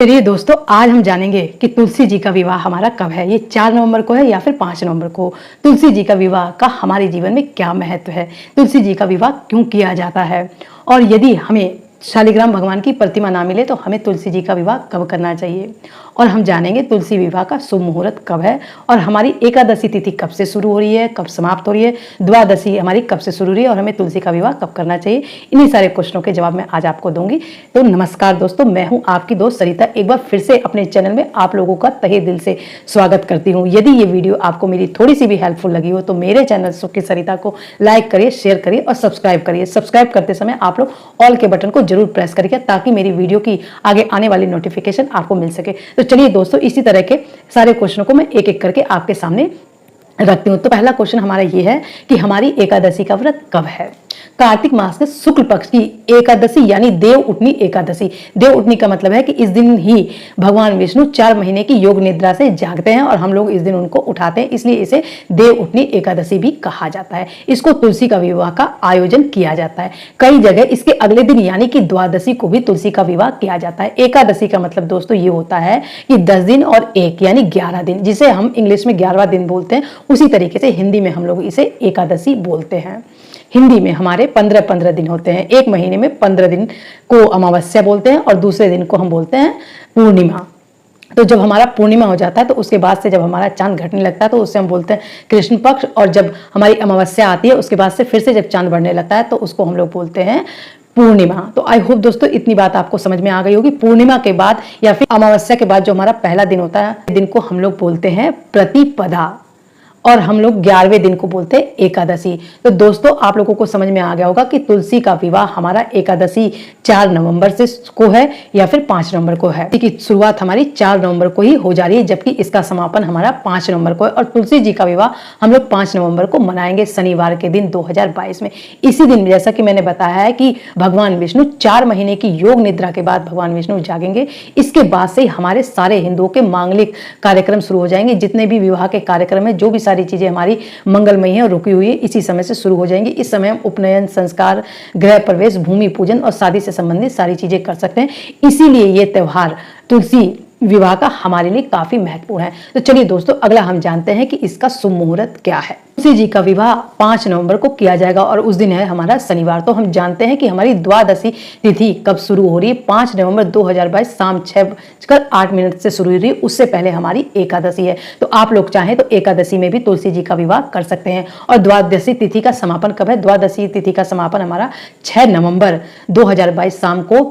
चलिए दोस्तों, आज हम जानेंगे कि तुलसी जी का विवाह हमारा कब है। ये 4 नवंबर को है या फिर 5 नवंबर को। तुलसी जी का विवाह का हमारे जीवन में क्या महत्व है, तुलसी जी का विवाह क्यों किया जाता है, और यदि हमें शालिग्राम भगवान की प्रतिमा ना मिले तो हमें तुलसी जी का विवाह कब करना चाहिए। और हम जानेंगे तुलसी विवाह का शुभ मुहूर्त कब है, और हमारी एकादशी तिथि कब से शुरू हो रही है, कब समाप्त हो रही है, द्वादशी हमारी कब से शुरू हो रही है, और हमें तुलसी का विवाह कब करना चाहिए। इन्हीं सारे क्वेश्चनों के जवाब मैं आज आपको दूंगी। तो नमस्कार दोस्तों, मैं हूं आपकी दोस्त सरिता। एक बार फिर से अपने चैनल में आप लोगों का तहे दिल से स्वागत करती हूं। यदि ये वीडियो आपको मेरी थोड़ी सी भी हेल्पफुल लगी हो तो मेरे चैनल सुखी सरिता को लाइक करिए, शेयर करिए और सब्सक्राइब करिए। सब्सक्राइब करते समय आप लोग ऑल के बटन को जरूर प्रेस करिए ताकि मेरी वीडियो की आगे आने वाली नोटिफिकेशन आपको मिल सके। तो चलिए दोस्तों, इसी तरह के सारे क्वेश्चनों को मैं एक एक करके आपके सामने रखती हूँ। तो पहला क्वेश्चन हमारा ये है कि हमारी एकादशी का व्रत कब है। कार्तिक मास के शुक्ल पक्ष की एकादशी यानी देव उठनी एकादशी। देव उठनी का मतलब है कि इस दिन ही भगवान विष्णु 4 महीने की योग निद्रा से जागते हैं और हम लोग इस दिन उनको उठाते हैं, इसलिए इसे देव उठनी एकादशी भी कहा जाता है। इसको तुलसी का विवाह का आयोजन किया जाता है। कई जगह इसके अगले दिन यानी कि द्वादशी को भी तुलसी का विवाह किया जाता है। एकादशी का मतलब दोस्तों ये होता है कि 10 दिन और 1 यानी 11 दिन, जिसे हम इंग्लिश में 11वां दिन बोलते हैं, उसी तरीके से हिंदी में हम लोग इसे एकादशी बोलते हैं। हिंदी में हमारे 15-15 दिन होते हैं। एक महीने में 15 दिन को अमावस्या बोलते हैं और दूसरे दिन को हम बोलते हैं पूर्णिमा। तो जब हमारा पूर्णिमा हो जाता है तो उसके बाद से जब हमारा चांद घटने लगता है तो उससे हम बोलते हैं कृष्ण पक्ष, और जब हमारी अमावस्या आती है उसके बाद से फिर से जब चांद बढ़ने लगता है तो उसको हम लोग बोलते हैं पूर्णिमा। तो आई होप दोस्तों इतनी बात आपको समझ में आ गई होगी। पूर्णिमा के बाद या फिर अमावस्या के बाद जो हमारा पहला दिन होता है, दिन को हम लोग बोलते हैं प्रतिपदा, और हम लोग 11वें दिन को बोलते हैं एकादशी। तो दोस्तों आप लोगों को समझ में आ गया होगा कि तुलसी का विवाह हमारा एकादशी 4 नवंबर से को है या फिर 5 नवंबर को है। इसकी शुरुआत हमारी 4 नवंबर को ही हो जा रही है, जबकि इसका समापन हमारा 5 नवंबर को है। और तुलसी जी का विवाह हम लोग 5 नवंबर को मनाएंगे, शनिवार के दिन 2022 में। इसी दिन जैसा कि मैंने बताया है कि भगवान विष्णु 4 महीने की योग निद्रा के बाद भगवान विष्णु जागेंगे। इसके बाद से हमारे सारे हिंदुओं के मांगलिक कार्यक्रम शुरू हो जाएंगे। जितने भी विवाह के कार्यक्रम है, जो भी सारी चीजें हमारी मंगलमयी है और रुकी हुई है, इसी समय से शुरू हो जाएंगी। इस समय हम उपनयन, संस्कार, गृह प्रवेश, भूमि पूजन और शादी से संबंधित सारी चीजें कर सकते हैं। इसीलिए ये त्योहार तुलसी विवाह का हमारे लिए काफी महत्वपूर्ण है। तो चलिए दोस्तों, अगला हम जानते हैं कि इसका शुभ मुहूर्त क्या है। तुलसी जी का विवाह 5 नवंबर को किया जाएगा और उस दिन है हमारा शनिवार। तो हम जानते हैं कि हमारी द्वादशी तिथि कब शुरू हो रही है। 5 नवंबर 2022 शाम 6:08 से शुरू हो रही है। उससे पहले हमारी एकादशी है। तो आप लोग चाहें तो एकादशी में भी तुलसी जी का विवाह कर सकते हैं। और द्वादशी तिथि का समापन कब है? द्वादशी तिथि का समापन हमारा 6 नवंबर 2022 शाम को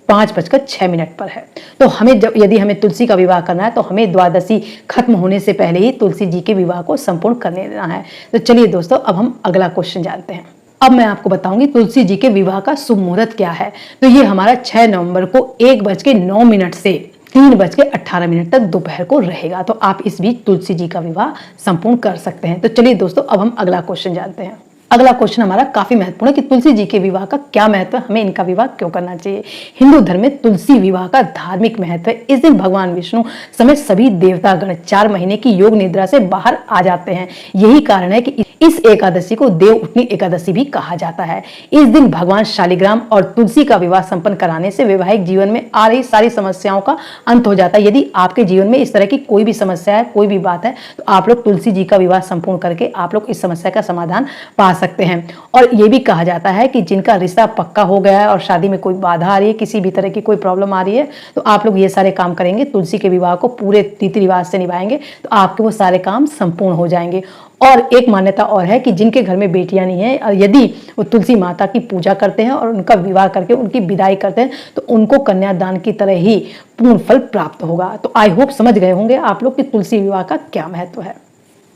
5:06 पर है। तो हमें यदि हमें तुलसी का विवाह करना है तो हमें द्वादशी खत्म होने से पहले ही तुलसी जी के विवाह को संपूर्ण करने देना है। तो चलिए दोस्तों, अब हम अगला क्वेश्चन जानते हैं। अब मैं आपको बताऊंगी तुलसी जी के विवाह का शुभ मुहूर्त क्या है। तो ये हमारा 6 नवंबर को 1:09 से 3:18 तक दोपहर को रहेगा। तो आप इस बीच तुलसी जी का विवाह संपूर्ण कर सकते हैं। तो चलिए दोस्तों, अब हम अगला क्वेश्चन जानते हैं। अगला क्वेश्चन हमारा काफी महत्वपूर्ण है कि तुलसी जी के विवाह का क्या महत्व है, हमें इनका विवाह क्यों करना चाहिए। हिंदू धर्म में तुलसी विवाह का धार्मिक महत्व है। इस दिन भगवान विष्णु समेत सभी देवतागण 4 महीने की योग निद्रा से बाहर आ जाते हैं। यही कारण है कि इस एकादशी को देव उठनी एकादशी भी कहा जाता है। इस दिन भगवान शालिग्राम और तुलसी का विवाह संपन्न कराने से वैवाहिक जीवन में आ रही सारी समस्याओं का अंत हो जाता है। यदि आपके जीवन में इस तरह की कोई भी समस्या है, कोई भी बात है, तो आप लोग तुलसी जी का विवाह संपूर्ण करके आप लोग इस समस्या का समाधान पा सकते हैं। और यह भी कहा जाता है कि जिनका रिश्ता पक्का हो गया है और शादी में कोई बाधा आ रही है, किसी भी तरह की कोई प्रॉब्लम आ रही है, तो आप लोग ये सारे काम करेंगे, तुलसी के विवाह को पूरे रीति रिवाज से निभाएंगे, तो आपके वो सारे काम संपूर्ण हो जाएंगे। और एक मान्यता और है कि जिनके घर में बेटियां नहीं है, यदि वो तुलसी माता की पूजा करते हैं और उनका विवाह करके उनकी विदाई करते हैं, तो उनको कन्यादान की तरह ही पूर्ण फल प्राप्त होगा। तो आई होप समझ गए होंगे आप लोग कि तुलसी विवाह का क्या महत्व है।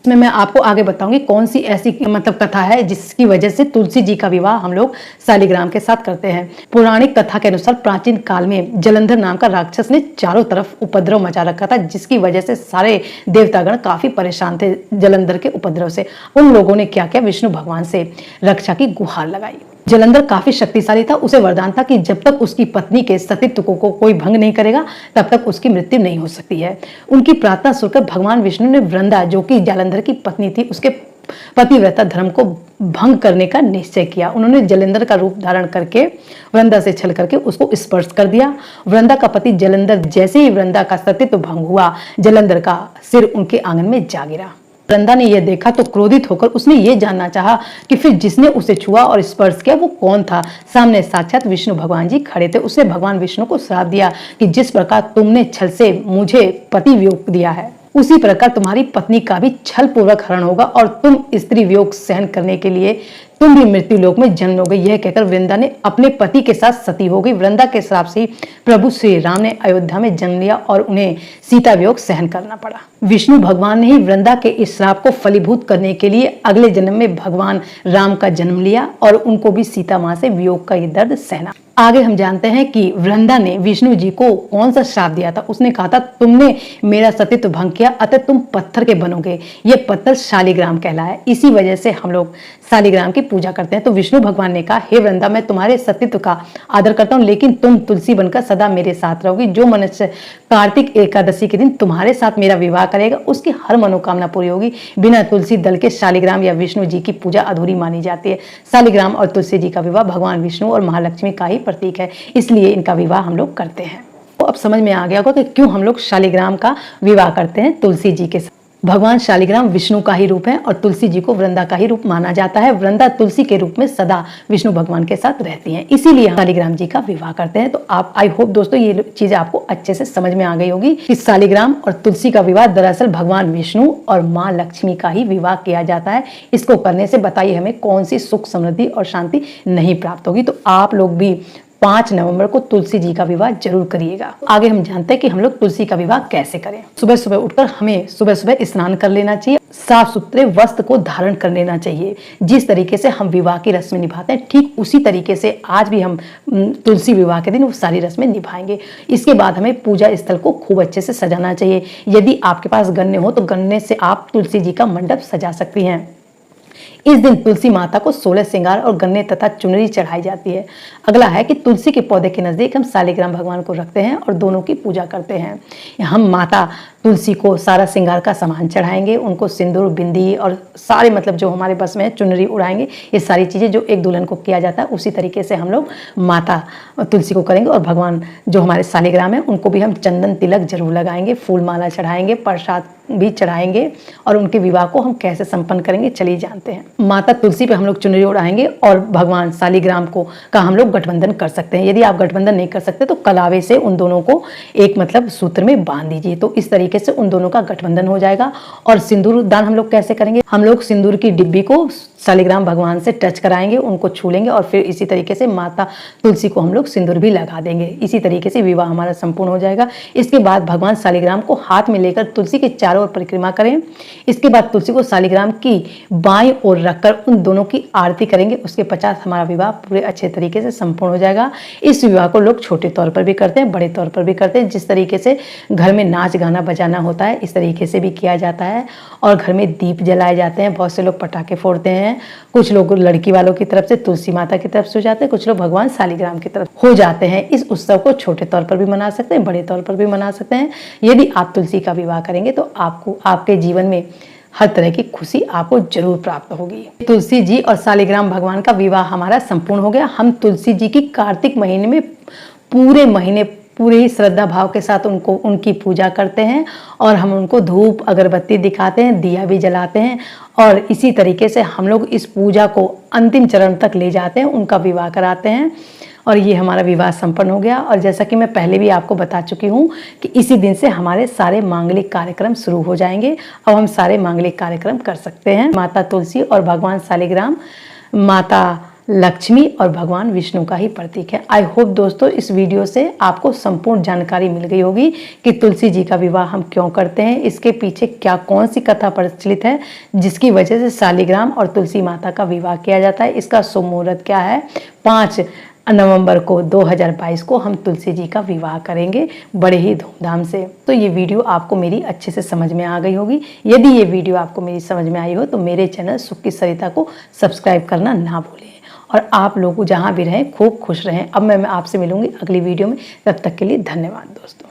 इसमें मैं आपको आगे बताऊंगी कौन सी ऐसी कथा है जिसकी वजह से तुलसी जी का विवाह हम लोग शालिग्राम के साथ करते हैं। पौराणिक कथा के अनुसार प्राचीन काल में जलंधर नाम का राक्षस ने चारों तरफ उपद्रव मचा रखा था, जिसकी वजह से सारे देवतागण काफी परेशान थे जलंधर के उपद्रव से। उन लोगों ने क्या किया, विष्णु भगवान से रक्षा की गुहार लगाई। जलंधर काफी शक्तिशाली था। उसे वरदान था कि जब तक उसकी पत्नी के सतीत्व को कोई भंग नहीं करेगा तब तक उसकी मृत्यु नहीं हो सकती है। उनकी प्रार्थना सुनकर भगवान विष्णु ने वृंदा, जो कि जलंधर की पत्नी थी, उसके पतिव्रता धर्म को भंग करने का निश्चय किया। उन्होंने जलेंद्र का रूप धारण करके वृंदा से छल करके उसको स्पर्श कर दिया। वृंदा का पति जलेंद्र जैसे ही वृंदा का सतीत्व भंग हुआ, जलेंद्र का सिर उनके आंगन में जा गिरा। वृंदा ने यह देखा तो क्रोधित होकर उसने ये जानना चाहा कि फिर जिसने उसे छुआ और स्पर्श किया वो कौन था। सामने साक्षात विष्णु भगवान जी खड़े थे। उसने भगवान विष्णु को श्राप दिया कि जिस प्रकार तुमने छल से मुझे पति वियोग दिया है, उसी प्रकार तुम्हारी पत्नी का भी छल पूर्वक हरण होगा और तुम स्त्री वियोग सहन करने के लिए तुम भी मृत्यु लोक में जन्म लोगे। यह कहकर वृंदा ने अपने पति के साथ सती हो गई। वृंदा के श्राप से प्रभु श्री राम ने अयोध्या में जन्म लिया और उन्हें सीता वियोग सहन करना पड़ा। विष्णु भगवान ने ही वृंदा के इस श्राप को फलीभूत करने के लिए अगले जन्म में भगवान राम का जन्म लिया और उनको भी सीता मां से वियोग का ये दर्द सहना। आगे हम जानते हैं कि वृंदा ने विष्णु जी को कौन सा श्राप दिया था। उसने कहा था, तुमने मेरा सतीत्व भंग किया, अतः तुम पत्थर के बनोगे। ये पत्थर शालिग्राम कहलाया। इसी वजह से हम लोग शालिग्राम की पूजा करते हैं। तो विष्णु भगवान ने कहा, हे वृंदा, मैं तुम्हारे सतीत्व का आदर करता हूँ, लेकिन तुम तुलसी बनकर सदा मेरे साथ रहोगी। जो मनुष्य कार्तिक एकादशी के दिन तुम्हारे साथ मेरा विवाह करेगा, उसकी हर मनोकामना पूरी होगी। बिना तुलसी दल के शालिग्राम या विष्णु जी की पूजा अधूरी मानी जाती है। शालिग्राम और तुलसी जी का विवाह भगवान विष्णु और महालक्ष्मी का ही प्रतीक है, इसलिए इनका विवाह हम लोग करते हैं। तो अब समझ में आ गया होगा कि क्यों हम लोग शालिग्राम का विवाह करते हैं तुलसी जी के साथ। भगवान शालिग्राम विष्णु का ही रूप है और तुलसी जी को वृंदा का ही रूप माना जाता है। वृंदा तुलसी के रूप में सदा विष्णु भगवान के साथ रहती हैं, इसीलिए हम शालिग्राम जी का विवाह करते हैं। तो आप आई होप दोस्तों ये चीजें आपको अच्छे से समझ में आ गई होगी कि शालिग्राम और तुलसी का विवाह दरअसल भगवान विष्णु और माँ लक्ष्मी का ही विवाह किया जाता है। इसको करने से बताइए हमें कौन सी सुख समृद्धि और शांति नहीं प्राप्त होगी। तो आप लोग भी 5 नवंबर को तुलसी जी का विवाह जरूर करिएगा। आगे हम जानते हैं कि हम लोग तुलसी का विवाह कैसे करें। सुबह सुबह उठकर हमें सुबह सुबह स्नान कर लेना चाहिए, साफ सुथरे वस्त्र को धारण कर लेना चाहिए। जिस तरीके से हम विवाह की रस्में निभाते हैं, ठीक उसी तरीके से आज भी हम तुलसी विवाह के दिन वो सारी रस्में निभाएंगे। इसके बाद हमें पूजा स्थल को खूब अच्छे से सजाना चाहिए। यदि आपके पास गन्ने हो तो गन्ने से आप तुलसी जी का मंडप सजा सकती हैं। इस दिन तुलसी माता को 16 श्रृंगार और गन्ने तथा चुनरी चढ़ाई जाती है। अगला है कि तुलसी के पौधे के नजदीक हम शालिग्राम भगवान को रखते हैं और दोनों की पूजा करते हैं। हम माता तुलसी को सारा श्रृंगार का सामान चढ़ाएंगे, उनको सिंदूर, बिंदी और सारे मतलब जो हमारे बस में है चुनरी उड़ाएंगे। ये सारी चीज़ें जो एक दुल्हन को किया जाता है उसी तरीके से हम लोग माता तुलसी को करेंगे। और भगवान जो हमारे शालिग्राम है उनको भी हम चंदन तिलक जरूर लगाएंगे, फूल माला चढ़ाएंगे, प्रसाद भी चढ़ाएंगे। और उनके विवाह को हम कैसे संपन्न करेंगे चलिए जानते हैं। माता तुलसी पे हम लोग चुनरी उड़ाएंगे और भगवान शालिग्राम को का हम लोग गठबंधन कर सकते हैं। यदि आप गठबंधन नहीं कर सकते तो कलावे से उन दोनों को एक मतलब सूत्र में बांध दीजिए, तो इस तरीके से उन दोनों का गठबंधन हो जाएगा। और सिंदूर दान हम लोग कैसे करेंगे, हम लोग सिंदूर की डिब्बी को शालिग्राम भगवान से टच कराएंगे, उनको छू लेंगे और फिर इसी तरीके से माता तुलसी को हम लोग सिंदूर भी लगा देंगे। इसी तरीके से विवाह हमारा संपूर्ण हो जाएगा। इसके बाद भगवान शालिग्राम को हाथ में लेकर तुलसी के चारों ओर परिक्रमा करें। इसके बाद तुलसी को शालिग्राम की बाईं ओर रखकर उन दोनों की आरती करेंगे। उसके पश्चात हमारा विवाह पूरे अच्छे तरीके से संपूर्ण हो जाएगा। इस विवाह को लोग छोटे तौर पर भी करते हैं, बड़े तौर पर भी करते हैं। जिस तरीके से घर में नाच गाना बजाना होता है इस तरीके से भी किया जाता है। और घर में दीप जलाए जाते हैं, बहुत से लोग पटाखे फोड़ते हैं। कुछ लोग लड़की वालों की तरफ से तुलसी माता की तरफ से हो जाते हैं, कुछ लोग भगवान शालिग्राम की तरफ हो जाते हैं। इस उत्सव को छोटे तौर पर भी मना सकते हैं, बड़े तौर पर भी मना सकते हैं। यदि आप तुलसी का विवाह करेंगे तो आपको आपके जीवन में हर तरह की खुशी आपको जरूर प्राप्त होगी। तुलसी जी और शालिग्राम भगवान का विवाह हमारा संपूर्ण हो गया। हम तुलसी जी की कार्तिक महीने में पूरे महीने पूरे ही श्रद्धा भाव के साथ उनकी पूजा करते हैं और हम उनको धूप अगरबत्ती दिखाते हैं, दिया भी जलाते हैं। और इसी तरीके से हम लोग इस पूजा को अंतिम चरण तक ले जाते हैं, उनका विवाह कराते हैं और ये हमारा विवाह संपन्न हो गया। और जैसा कि मैं पहले भी आपको बता चुकी हूँ कि इसी दिन से हमारे सारे मांगलिक कार्यक्रम शुरू हो जाएंगे। अब हम सारे मांगलिक कार्यक्रम कर सकते हैं। माता तुलसी और भगवान शालिग्राम माता लक्ष्मी और भगवान विष्णु का ही प्रतीक है। आई होप दोस्तों इस वीडियो से आपको संपूर्ण जानकारी मिल गई होगी कि तुलसी जी का विवाह हम क्यों करते हैं, इसके पीछे क्या कौन सी कथा प्रचलित है जिसकी वजह से शालिग्राम और तुलसी माता का विवाह किया जाता है, इसका शुभ मुहूर्त क्या है। 5 नवंबर को 2022 को हम तुलसी जी का विवाह करेंगे बड़े ही धूमधाम से। तो ये वीडियो आपको मेरी अच्छे से समझ में आ गई होगी। यदि ये वीडियो आपको मेरी समझ में आई हो तो मेरे चैनल सुख की सरिता को सब्सक्राइब करना ना भूलें और आप लोग जहाँ भी रहें खूब खुश रहें। अब मैं आपसे मिलूंगी अगली वीडियो में, तब तक के लिए धन्यवाद दोस्तों।